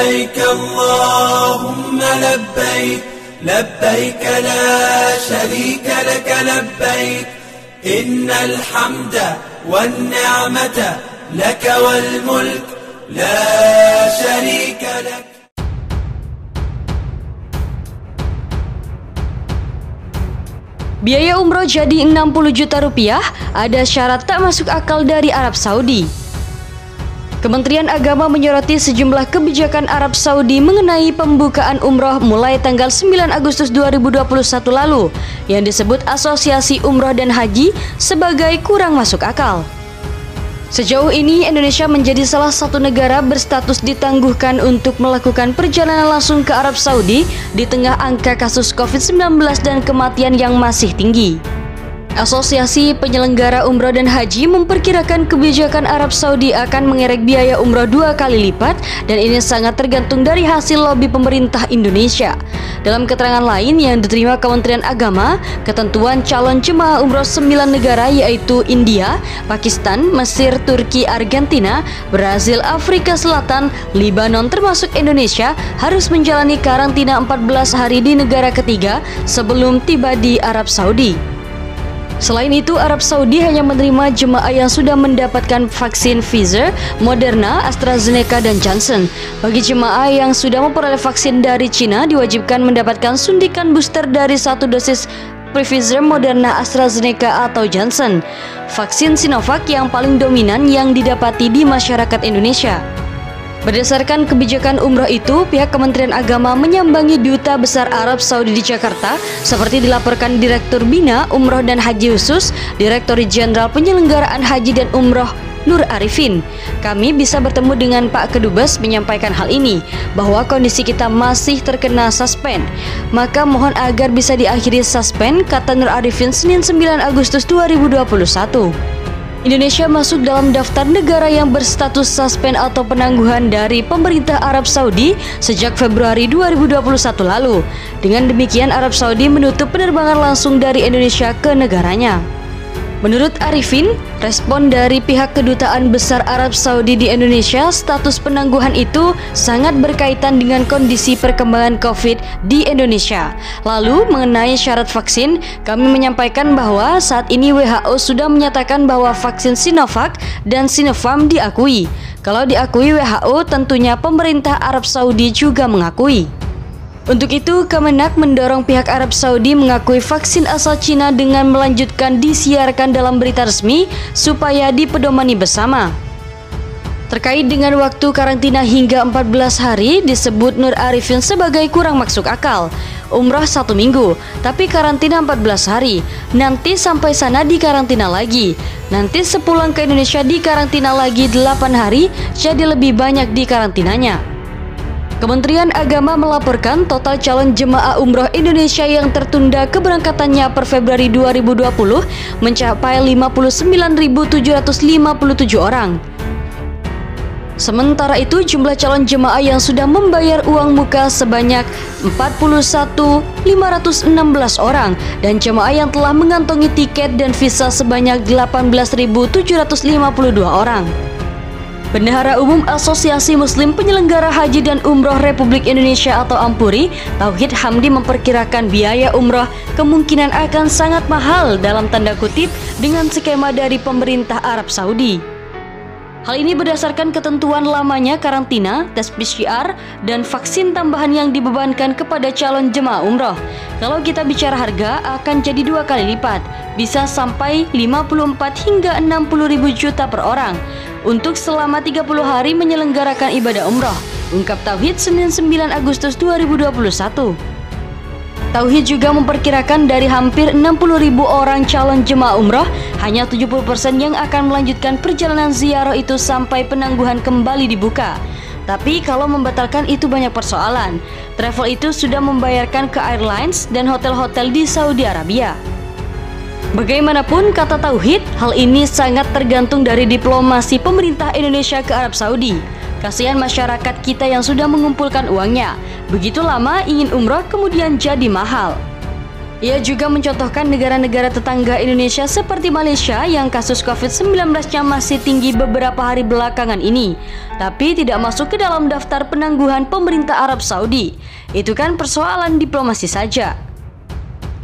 لبيك اللهم لبيك لبيك لا شريك لك لبيك إن الحمد والنعمة لك والملك لا شريك لك. Biaya umroh jadi 60 juta rupiah, ada syarat tak masuk akal dari Arab Saudi. Kementerian Agama menyoroti sejumlah kebijakan Arab Saudi mengenai pembukaan umroh mulai tanggal 9 Agustus 2021 lalu yang disebut Asosiasi Umroh dan Haji sebagai kurang masuk akal. Sejauh ini Indonesia menjadi salah satu negara berstatus ditangguhkan untuk melakukan perjalanan langsung ke Arab Saudi di tengah angka kasus COVID-19 dan kematian yang masih tinggi. Asosiasi Penyelenggara Umroh dan Haji memperkirakan kebijakan Arab Saudi akan mengerek biaya umroh 2 kali lipat dan ini sangat tergantung dari hasil lobi pemerintah Indonesia. Dalam keterangan lain yang diterima Kementerian Agama, ketentuan calon jemaah umroh 9 negara yaitu India, Pakistan, Mesir, Turki, Argentina, Brazil, Afrika Selatan, Libanon termasuk Indonesia harus menjalani karantina 14 hari di negara ketiga sebelum tiba di Arab Saudi. Selain itu, Arab Saudi hanya menerima jemaah yang sudah mendapatkan vaksin Pfizer, Moderna, AstraZeneca, dan Johnson. Bagi jemaah yang sudah memperoleh vaksin dari Cina, diwajibkan mendapatkan suntikan booster dari 1 dosis Pfizer, Moderna, AstraZeneca, atau Johnson. Vaksin Sinovac yang paling dominan yang didapati di masyarakat Indonesia. Berdasarkan kebijakan umroh itu, pihak Kementerian Agama menyambangi Duta Besar Arab Saudi di Jakarta, seperti dilaporkan Direktur Bina Umroh dan Haji Khusus, Direktur Jenderal Penyelenggaraan Haji dan Umroh Nur Arifin. Kami bisa bertemu dengan Pak Kedubes menyampaikan hal ini, bahwa kondisi kita masih terkena suspend. Maka mohon agar bisa diakhiri suspend, kata Nur Arifin Senin 9 Agustus 2021. Indonesia masuk dalam daftar negara yang berstatus suspend atau penangguhan dari pemerintah Arab Saudi sejak Februari 2021 lalu. Dengan demikian, Arab Saudi menutup penerbangan langsung dari Indonesia ke negaranya. Menurut Arifin, respon dari pihak Kedutaan Besar Arab Saudi di Indonesia, status penangguhan itu sangat berkaitan dengan kondisi perkembangan COVID di Indonesia. Lalu, mengenai syarat vaksin, kami menyampaikan bahwa saat ini WHO sudah menyatakan bahwa vaksin Sinovac dan Sinopharm diakui. Kalau diakui WHO, tentunya pemerintah Arab Saudi juga mengakui. Untuk itu, Kemenak mendorong pihak Arab Saudi mengakui vaksin asal Cina dengan melanjutkan disiarkan dalam berita resmi supaya dipedomani bersama. Terkait dengan waktu karantina hingga 14 hari, disebut Nur Arifin sebagai kurang masuk akal. Umrah 1 minggu, tapi karantina 14 hari. Nanti sampai sana dikarantina lagi. Nanti sepulang ke Indonesia dikarantina lagi 8 hari, jadi lebih banyak dikarantinanya. Kementerian Agama melaporkan total calon jemaah umroh Indonesia yang tertunda keberangkatannya per Februari 2020 mencapai 59.757 orang. Sementara itu, jumlah calon jemaah yang sudah membayar uang muka sebanyak 41.516 orang dan jemaah yang telah mengantongi tiket dan visa sebanyak 18.752 orang. Bendahara Umum Asosiasi Muslim Penyelenggara Haji dan Umroh Republik Indonesia atau Ampuri, Tauhid Hamdi memperkirakan biaya umroh kemungkinan akan sangat mahal dalam tanda kutip dengan skema dari pemerintah Arab Saudi. Hal ini berdasarkan ketentuan lamanya karantina, tes PCR, dan vaksin tambahan yang dibebankan kepada calon jemaah umroh. Kalau kita bicara harga, akan jadi 2 kali lipat, bisa sampai 54 hingga 60 ribu juta per orang untuk selama 30 hari menyelenggarakan ibadah umroh, ungkap Tauhid Senin 9 Agustus 2021. Tauhid juga memperkirakan dari hampir 60.000 orang calon jemaah umroh, hanya 70% yang akan melanjutkan perjalanan ziarah itu sampai penangguhan kembali dibuka. Tapi kalau membatalkan itu banyak persoalan. Travel itu sudah membayarkan ke airlines dan hotel-hotel di Saudi Arabia. Bagaimanapun, kata Tauhid, hal ini sangat tergantung dari diplomasi pemerintah Indonesia ke Arab Saudi. Kasihan masyarakat kita yang sudah mengumpulkan uangnya. Begitu lama ingin umroh kemudian jadi mahal. Ia juga mencontohkan negara-negara tetangga Indonesia seperti Malaysia yang kasus COVID-19-nya masih tinggi beberapa hari belakangan ini, tapi tidak masuk ke dalam daftar penangguhan pemerintah Arab Saudi. Itu kan persoalan diplomasi saja.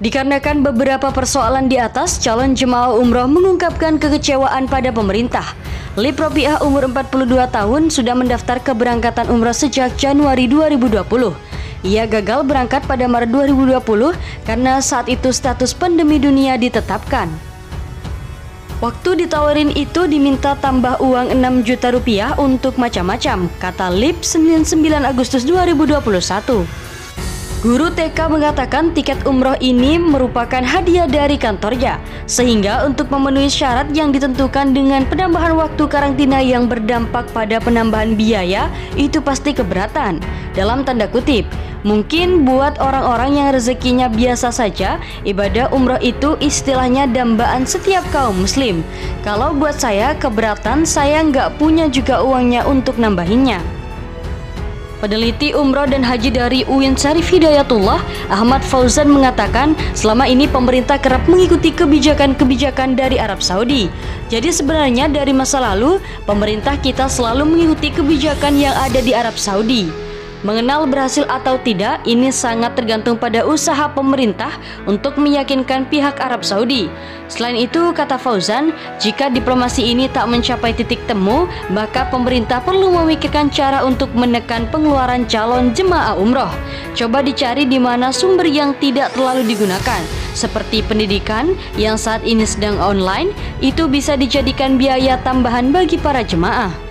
Dikarenakan beberapa persoalan di atas, calon jemaah umroh mengungkapkan kekecewaan pada pemerintah. Lip Robiah umur 42 tahun sudah mendaftar keberangkatan umroh sejak Januari 2020. Ia gagal berangkat pada Maret 2020 karena saat itu status pandemi dunia ditetapkan. Waktu ditawarin itu diminta tambah uang 6 juta rupiah untuk macam-macam, kata Lip 9 Agustus 2021. Guru TK mengatakan tiket umroh ini merupakan hadiah dari kantornya, sehingga untuk memenuhi syarat yang ditentukan dengan penambahan waktu karantina yang berdampak pada penambahan biaya, itu pasti keberatan. Dalam tanda kutip, mungkin buat orang-orang yang rezekinya biasa saja, ibadah umroh itu istilahnya dambaan setiap kaum muslim. Kalau buat saya keberatan, saya nggak punya juga uangnya untuk nambahinnya. Peneliti umroh dan haji dari UIN Syarif Hidayatullah, Ahmad Fauzan mengatakan selama ini pemerintah kerap mengikuti kebijakan-kebijakan dari Arab Saudi. Jadi sebenarnya dari masa lalu, pemerintah kita selalu mengikuti kebijakan yang ada di Arab Saudi. Mengenal berhasil atau tidak, ini sangat tergantung pada usaha pemerintah untuk meyakinkan pihak Arab Saudi. Selain itu, kata Fauzan, jika diplomasi ini tak mencapai titik temu, maka pemerintah perlu memikirkan cara untuk menekan pengeluaran calon jemaah umroh. Coba dicari di mana sumber yang tidak terlalu digunakan, seperti pendidikan yang saat ini sedang online, itu bisa dijadikan biaya tambahan bagi para jemaah.